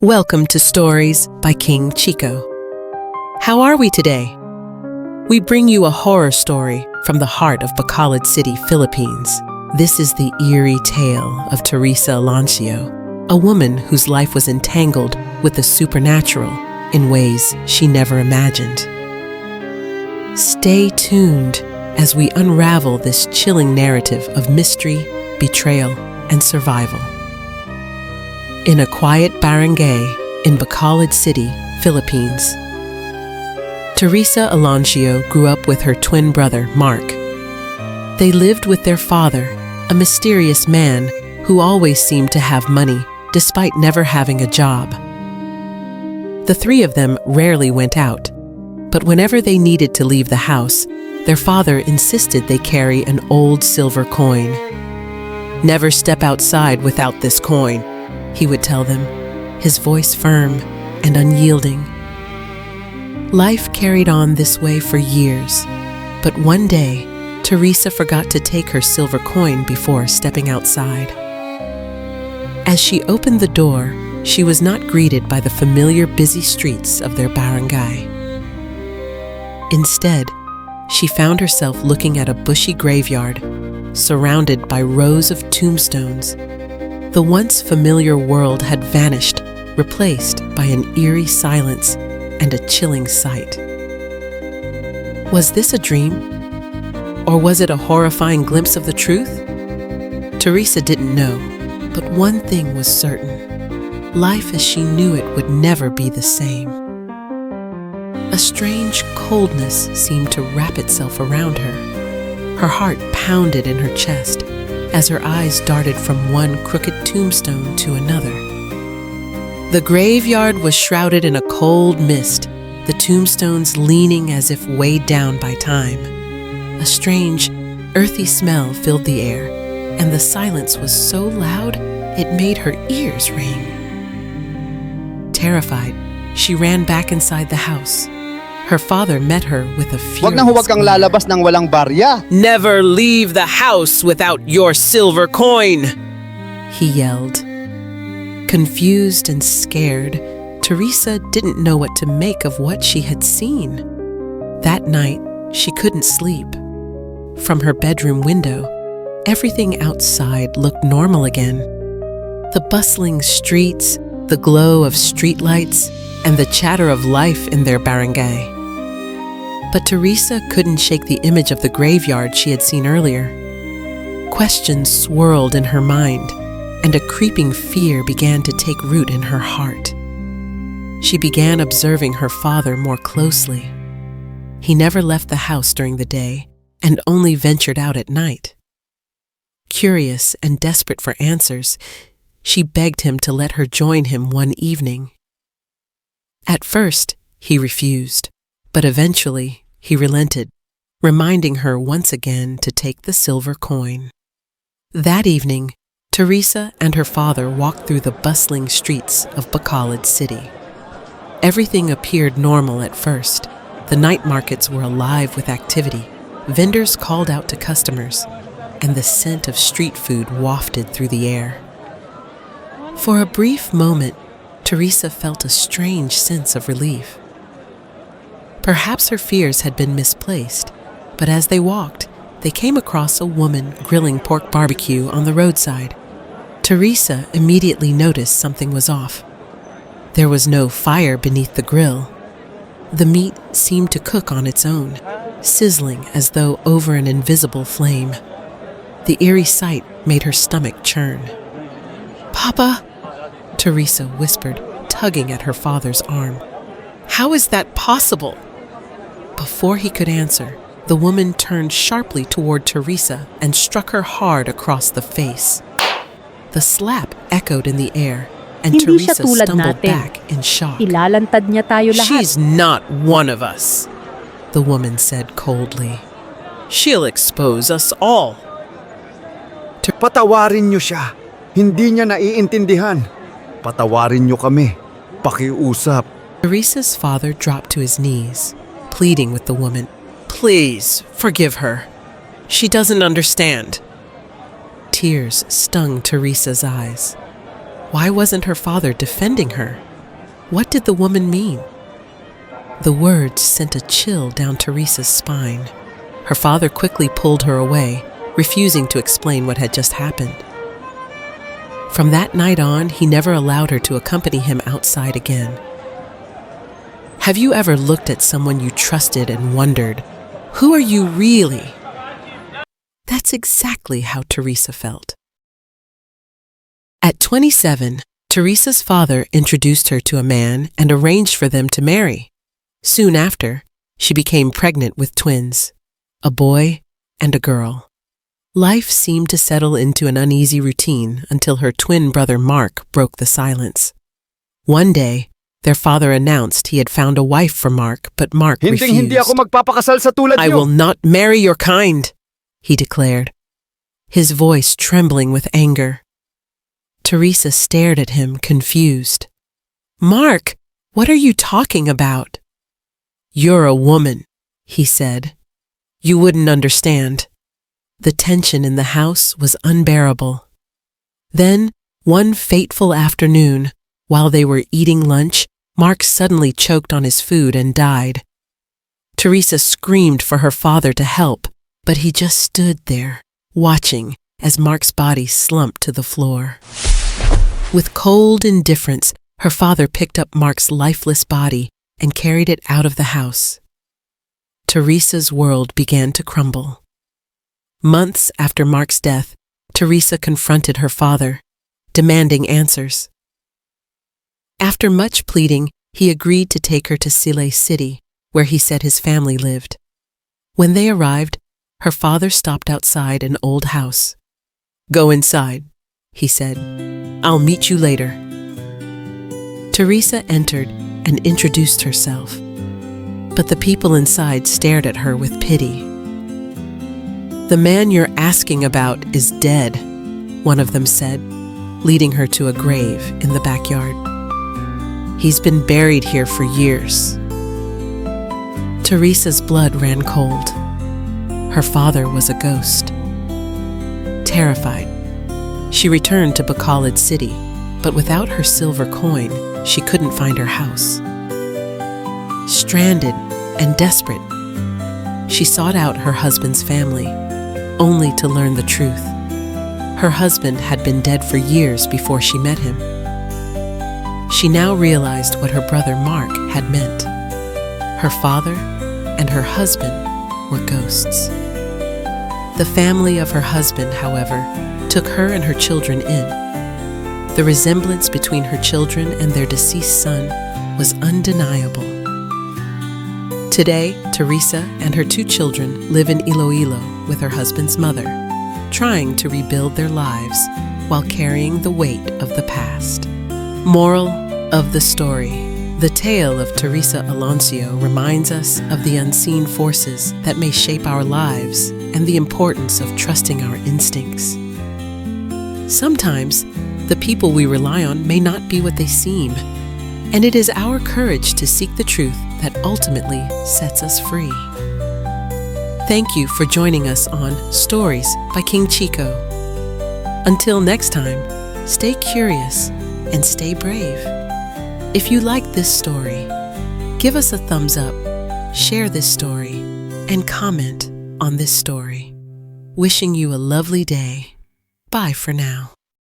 Welcome to Stories by King Chico. How are we today? We bring you a horror story from the heart of Bacolod City, Philippines. This is the eerie tale of Teresa Aloncio, a woman whose life was entangled with the supernatural in ways she never imagined. Stay tuned as we unravel this chilling narrative of mystery, betrayal, and survival. In a quiet barangay in Bacolod City, Philippines, Teresa Aloncio grew up with her twin brother, Mark. They lived with their father, a mysterious man who always seemed to have money despite never having a job. The three of them rarely went out, but whenever they needed to leave the house, their father insisted they carry an old silver coin. "Never step outside without this coin," he would tell them, his voice firm and unyielding. Life carried on this way for years, but one day, Teresa forgot to take her silver coin before stepping outside. As she opened the door, she was not greeted by the familiar busy streets of their barangay. Instead, she found herself looking at a bushy graveyard, surrounded by rows of tombstones. The once familiar world had vanished, replaced by an eerie silence and a chilling sight. Was this a dream? Or was it a horrifying glimpse of the truth? Teresa didn't know, but one thing was certain. Life as she knew it would never be the same. A strange coldness seemed to wrap itself around her. Her heart pounded in her chest as her eyes darted from one crooked tombstone to another. The graveyard was shrouded in a cold mist, the tombstones leaning as if weighed down by time. A strange, earthy smell filled the air, and the silence was so loud it made her ears ring. Terrified, she ran back inside the house. Her father met her with a furious Huwag na huwag kang glare. lalabas ng walang barya. "Never leave the house without your silver coin!" he yelled. Confused and scared, Teresa didn't know what to make of what she had seen. That night, she couldn't sleep. From her bedroom window, everything outside looked normal again. The bustling streets, the glow of streetlights, and the chatter of life in their barangay. But Teresa couldn't shake the image of the graveyard she had seen earlier. Questions swirled in her mind, and a creeping fear began to take root in her heart. She began observing her father more closely. He never left the house during the day and only ventured out at night. Curious and desperate for answers, she begged him to let her join him one evening. At first, he refused, but eventually he relented, reminding her once again to take the silver coin. That evening, Teresa and her father walked through the bustling streets of Bacolod City. Everything appeared normal at first. The night markets were alive with activity. Vendors called out to customers, and the scent of street food wafted through the air. For a brief moment, Teresa felt a strange sense of relief. Perhaps her fears had been misplaced, but as they walked, they came across a woman grilling pork barbecue on the roadside. Teresa immediately noticed something was off. There was no fire beneath the grill. The meat seemed to cook on its own, sizzling as though over an invisible flame. The eerie sight made her stomach churn. "Papa," Teresa whispered, tugging at her father's arm. "How is that possible?" Before he could answer, the woman turned sharply toward Teresa and struck her hard across the face. The slap echoed in the air, and Hindi siya Teresa tulad stumbled natin. back in shock. Ilalantad niya tayo lahat. "She's not one of us," the woman said coldly. "She'll expose us all." Patawarin niyo siya. Hindi niya naiintindihan. Patawarin niyo kami. Pakiusap. Teresa's father dropped to his knees, pleading with the woman. "Please, forgive her. She doesn't understand." Tears stung Teresa's eyes. Why wasn't her father defending her? What did the woman mean? The words sent a chill down Teresa's spine. Her father quickly pulled her away, refusing to explain what had just happened. From that night on, he never allowed her to accompany him outside again. Have you ever looked at someone you trusted and wondered, who are you really? That's exactly how Teresa felt. At 27, Teresa's father introduced her to a man and arranged for them to marry. Soon after, she became pregnant with twins, a boy and a girl. Life seemed to settle into an uneasy routine until her twin brother Mark broke the silence. One day, their father announced he had found a wife for Mark, but Mark refused. Hindi ako magpapakasal sa tulad "I niyo." will not marry your kind," he declared, his voice trembling with anger. Teresa stared at him, confused. "Mark, what are you talking about?" "You're a woman," he said. "You wouldn't understand." The tension in the house was unbearable. Then, one fateful afternoon, while they were eating lunch, Mark suddenly choked on his food and died. Teresa screamed for her father to help, but he just stood there, watching as Mark's body slumped to the floor. With cold indifference, her father picked up Mark's lifeless body and carried it out of the house. Teresa's world began to crumble. Months after Mark's death, Teresa confronted her father, demanding answers. After much pleading, he agreed to take her to City, where he said his family lived. When they arrived, her father stopped outside an old house. "Go inside," he said. "I'll meet you later." Teresa entered and introduced herself, but the people inside stared at her with pity. "The man you're asking about is dead," one of them said, leading her to a grave in the backyard. "He's been buried here for years." Teresa's blood ran cold. Her father was a ghost. Terrified, she returned to Bacolod City, but without her silver coin, she couldn't find her house. Stranded and desperate, she sought out her husband's family, only to learn the truth. Her husband had been dead for years before she met him. She now realized what her brother Mark had meant. Her father and her husband were ghosts. The family of her husband, however, took her and her children in. The resemblance between her children and their deceased son was undeniable. Today, Teresa and her 2 children live in Iloilo with her husband's mother, trying to rebuild their lives while carrying the weight of the past. Moral of the story: the tale of Teresa Aloncio reminds us of the unseen forces that may shape our lives and the importance of trusting our instincts. Sometimes, the people we rely on may not be what they seem, and it is our courage to seek the truth that ultimately sets us free. Thank you for joining us on Stories by King Chico. Until next time, stay curious and stay brave. If you like this story, give us a thumbs up, share this story, and comment on this story. Wishing you a lovely day. Bye for now.